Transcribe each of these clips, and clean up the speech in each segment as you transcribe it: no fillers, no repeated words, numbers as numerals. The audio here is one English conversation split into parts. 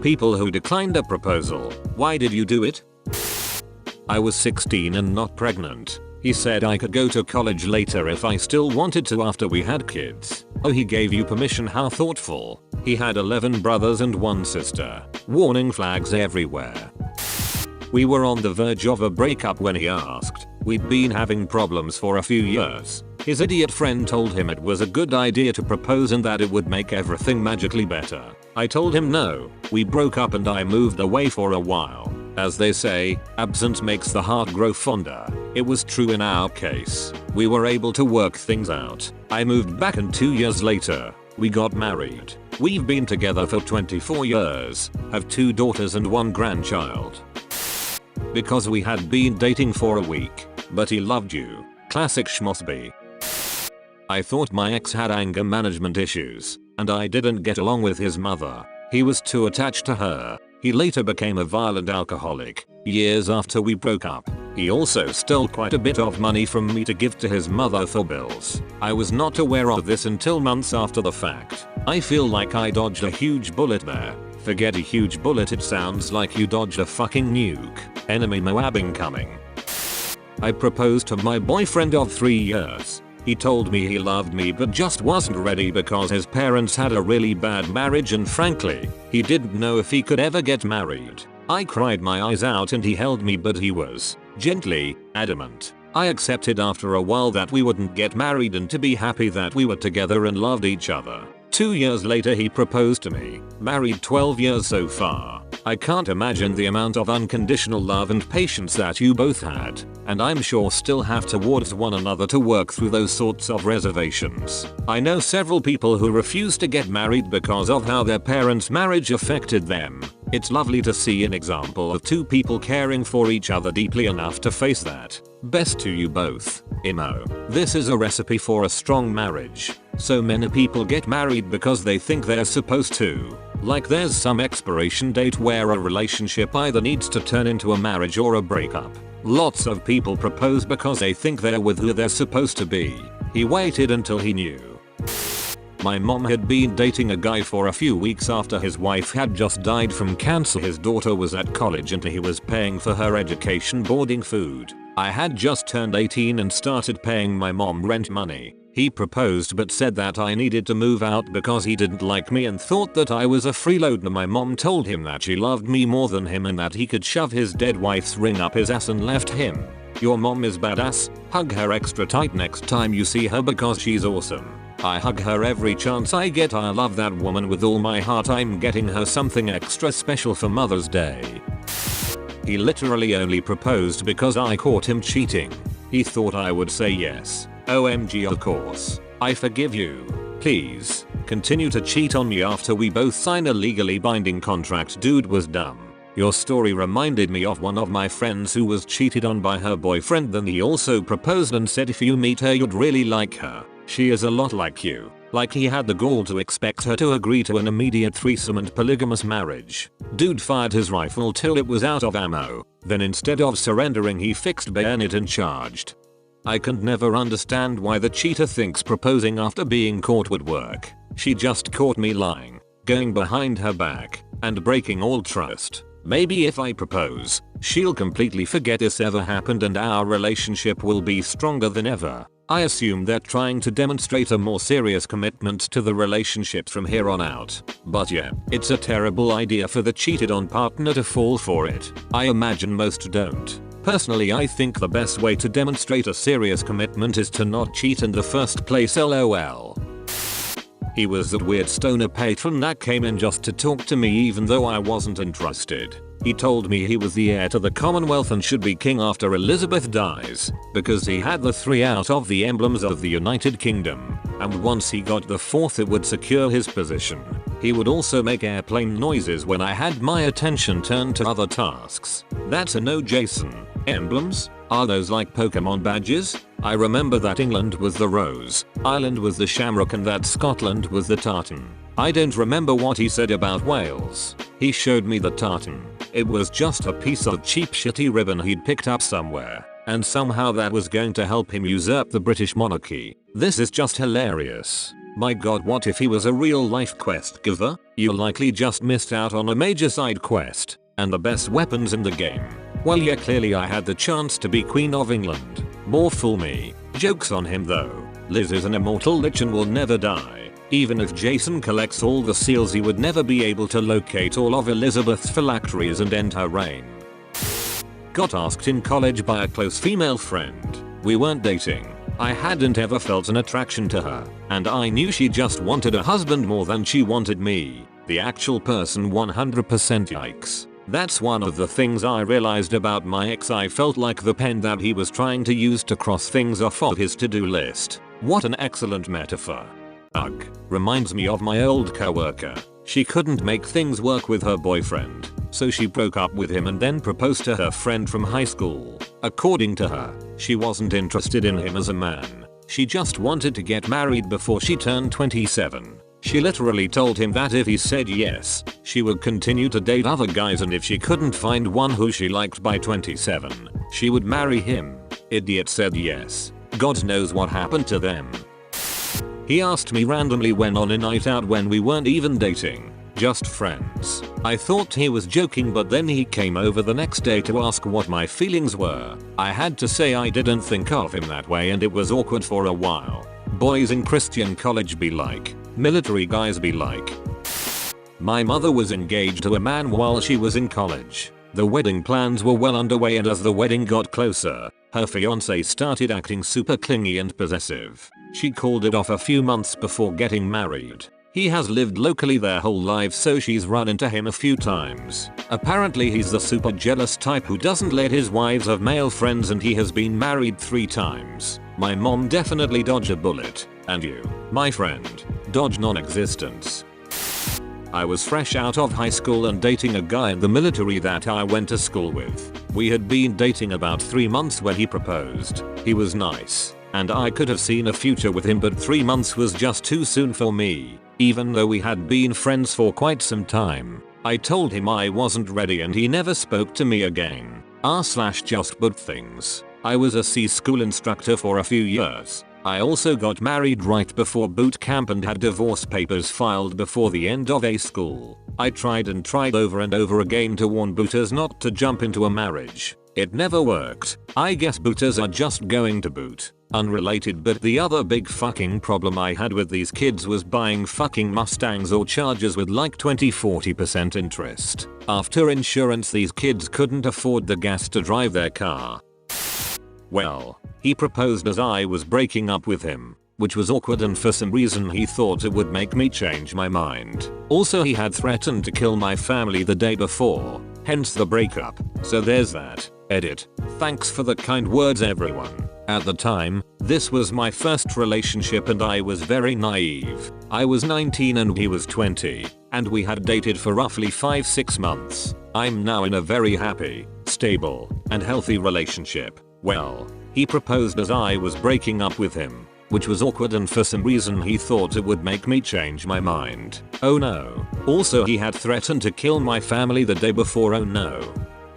People who declined a proposal. Why did you do it? I was 16 and not pregnant. He said I could go to college later if I still wanted to after we had kids. Oh, he gave you permission, how thoughtful. He had 11 brothers and 1 sister. Warning flags everywhere. We were on the verge of a breakup when he asked. We'd been having problems for a few years. His idiot friend told him it was a good idea to propose and that it would make everything magically better. I told him no. We broke up and I moved away for a while. As they say, absence makes the heart grow fonder. It was true in our case. We were able to work things out. I moved back and 2 years later, we got married. We've been together for 24 years, have 2 daughters and 1 grandchild. Because we had been dating for a week, but he loved you. Classic schmossby. I thought my ex had anger management issues, and I didn't get along with his mother. He was too attached to her. He later became a violent alcoholic. Years after we broke up, he also stole quite a bit of money from me to give to his mother for bills. I was not aware of this until months after the fact. I feel like I dodged a huge bullet there. Forget a huge bullet, it sounds like you dodged a fucking nuke. Enemy Moab incoming. I proposed to my boyfriend of 3 years. He told me he loved me but just wasn't ready because his parents had a really bad marriage and frankly, he didn't know if he could ever get married. I cried my eyes out and he held me but he was, gently, adamant. I accepted after a while that we wouldn't get married and to be happy that we were together and loved each other. 2 years later he proposed to me. Married 12 years so far. I can't imagine the amount of unconditional love and patience that you both had, and I'm sure still have towards one another to work through those sorts of reservations. I know several people who refuse to get married because of how their parents' marriage affected them. It's lovely to see an example of 2 people caring for each other deeply enough to face that. Best to you both. Imo. This is a recipe for a strong marriage. So many people get married because they think they're supposed to. Like there's some expiration date where a relationship either needs to turn into a marriage or a breakup. Lots of people propose because they think they're with who they're supposed to be. He waited until he knew. My mom had been dating a guy for a few weeks after his wife had just died from cancer. His daughter was at college and he was paying for her education, boarding, food. I had just turned 18 and started paying my mom rent money. He proposed but said that I needed to move out because he didn't like me and thought that I was a freeloader. My mom told him that she loved me more than him and that he could shove his dead wife's ring up his ass and left him. Your mom is badass. Hug her extra tight next time you see her because she's awesome. I hug her every chance I get. I love that woman with all my heart. I'm getting her something extra special for Mother's Day. He literally only proposed because I caught him cheating. He thought I would say yes. OMG, of course. I forgive you. Please, continue to cheat on me after we both sign a legally binding contract. Dude was dumb. Your story reminded me of one of my friends who was cheated on by her boyfriend. Then he also proposed and said if you meet her you'd really like her. She is a lot like you. Like he had the gall to expect her to agree to an immediate threesome and polygamous marriage. Dude fired his rifle till it was out of ammo. Then instead of surrendering he fixed bayonet and charged. I can never understand why the cheater thinks proposing after being caught would work. She just caught me lying, going behind her back, and breaking all trust. Maybe if I propose, she'll completely forget this ever happened and our relationship will be stronger than ever. I assume they're trying to demonstrate a more serious commitment to the relationship from here on out. But yeah, it's a terrible idea for the cheated on partner to fall for it. I imagine most don't. Personally, I think the best way to demonstrate a serious commitment is to not cheat in the first place. LOL. He was that weird stoner patron that came in just to talk to me even though I wasn't interested. He told me he was the heir to the Commonwealth and should be king after Elizabeth dies, because he had the 3 out of the emblems of the United Kingdom, and once he got the 4th it would secure his position. He would also make airplane noises when I had my attention turned to other tasks. That's a no, Jason. Emblems? Are those like Pokemon badges? I remember that England was the rose, Ireland was the shamrock and that Scotland was the tartan. I don't remember what he said about Wales. He showed me the tartan. It was just a piece of cheap shitty ribbon he'd picked up somewhere, and somehow that was going to help him usurp the British monarchy. This is just hilarious. My god, what if he was a real life quest giver? You likely just missed out on a major side quest and the best weapons in the game. Well yeah, clearly I had the chance to be Queen of England. More fool me. Joke's on him though. Liz is an immortal lich and will never die. Even if Jason collects all the seals, he would never be able to locate all of Elizabeth's phylacteries and end her reign. Got asked in college by a close female friend. We weren't dating. I hadn't ever felt an attraction to her, and I knew she just wanted a husband more than she wanted me. The actual person 100% yikes. That's one of the things I realized about my ex. I felt like the pen that he was trying to use to cross things off of his to-do list. What an excellent metaphor. Ugh. Reminds me of my old coworker. She couldn't make things work with her boyfriend, so she broke up with him and then proposed to her friend from high school. According to her, she wasn't interested in him as a man. She just wanted to get married before she turned 27. She literally told him that if he said yes, she would continue to date other guys, and if she couldn't find one who she liked by 27, she would marry him. Idiot said yes. God knows what happened to them. He asked me randomly when on a night out when we weren't even dating, just friends. I thought he was joking, but then he came over the next day to ask what my feelings were. I had to say I didn't think of him that way, and it was awkward for a while. Boys in Christian college be like, military guys be like. My mother was engaged to a man while she was in college. The wedding plans were well underway, and as the wedding got closer, her fiance started acting super clingy and possessive. She called it off a few months before getting married. He has lived locally their whole lives, so she's run into him a few times. Apparently he's the super jealous type who doesn't let his wives have male friends, and he has been married 3 times. My mom definitely dodged a bullet. And you, my friend, dodge non-existence. I was fresh out of high school and dating a guy in the military that I went to school with. We had been dating about 3 months when he proposed. He was nice, and I could have seen a future with him, but 3 months was just too soon for me. Even though we had been friends for quite some time, I told him I wasn't ready and he never spoke to me again. Just but things. I was a C school instructor for a few years. I also got married right before boot camp and had divorce papers filed before the end of A school. I tried and tried over and over again to warn booters not to jump into a marriage. It never worked. I guess booters are just going to boot. Unrelated, but the other big fucking problem I had with these kids was buying fucking Mustangs or Chargers with like 20-40% interest. After insurance, these kids couldn't afford the gas to drive their car. Well, he proposed as I was breaking up with him, which was awkward, and for some reason he thought it would make me change my mind. Also, he had threatened to kill my family the day before, hence the breakup. So there's that. Edit. Thanks for the kind words, everyone. At the time, this was my first relationship and I was very naive. I was 19 and he was 20, and we had dated for roughly 5-6 months. I'm now in a very happy, stable, and healthy relationship. Well, he proposed as I was breaking up with him, which was awkward, and for some reason he thought it would make me change my mind. Oh no. Also, he had threatened to kill my family the day before. Oh no.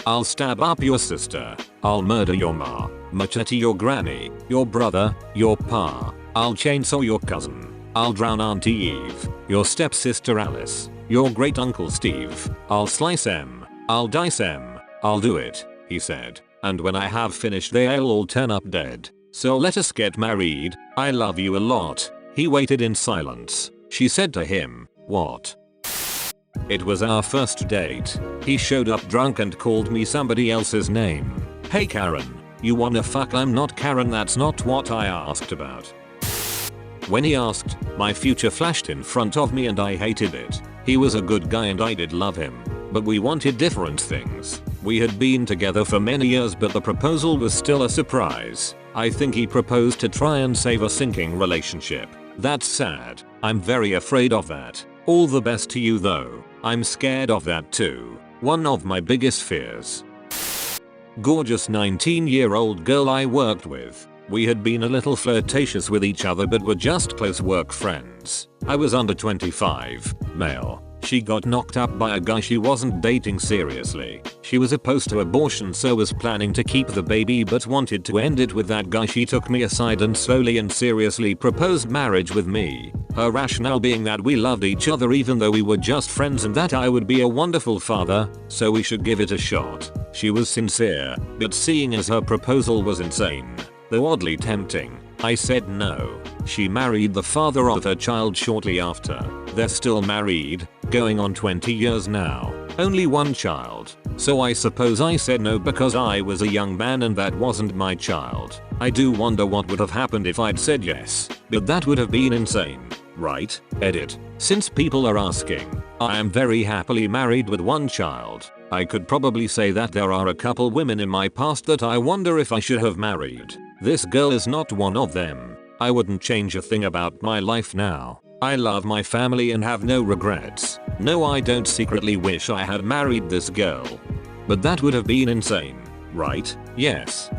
I'll stab up your sister. I'll murder your ma, machete your granny, your brother, your pa. I'll chainsaw your cousin. I'll drown Auntie Eve, your stepsister Alice, your great uncle Steve. I'll slice em. I'll dice em. I'll do it, he said. And when I have finished, they'll all turn up dead. So let us get married. I love you a lot. He waited in silence. She said to him, what? It was our first date. He showed up drunk and called me somebody else's name. Hey Karen, you wanna fuck? I'm not Karen, that's not what I asked about. When he asked, my future flashed in front of me and I hated it. He was a good guy and I did love him, but we wanted different things. We had been together for many years, but the proposal was still a surprise. I think he proposed to try and save a sinking relationship. That's sad. I'm very afraid of that. All the best to you though. I'm scared of that too. One of my biggest fears. Gorgeous 19-year-old girl I worked with. We had been a little flirtatious with each other but were just close work friends. I was under 25, male. She got knocked up by a guy she wasn't dating seriously. She was opposed to abortion, so was planning to keep the baby but wanted to end it with that guy. She took me aside and slowly and seriously proposed marriage with me. Her rationale being that we loved each other even though we were just friends and that I would be a wonderful father, so we should give it a shot. She was sincere, but seeing as her proposal was insane, though oddly tempting, I said no. She married the father of her child shortly after. They're still married, going on 20 years now. Only one child. So I suppose I said no because I was a young man and that wasn't my child. I do wonder what would have happened if I'd said yes, but that would have been insane, right? Edit. Since people are asking, I am very happily married with one child. I could probably say that there are a couple women in my past that I wonder if I should have married. This girl is not one of them. I wouldn't change a thing about my life now. I love my family and have no regrets. No, I don't secretly wish I had married this girl. But that would have been insane, right? Yes.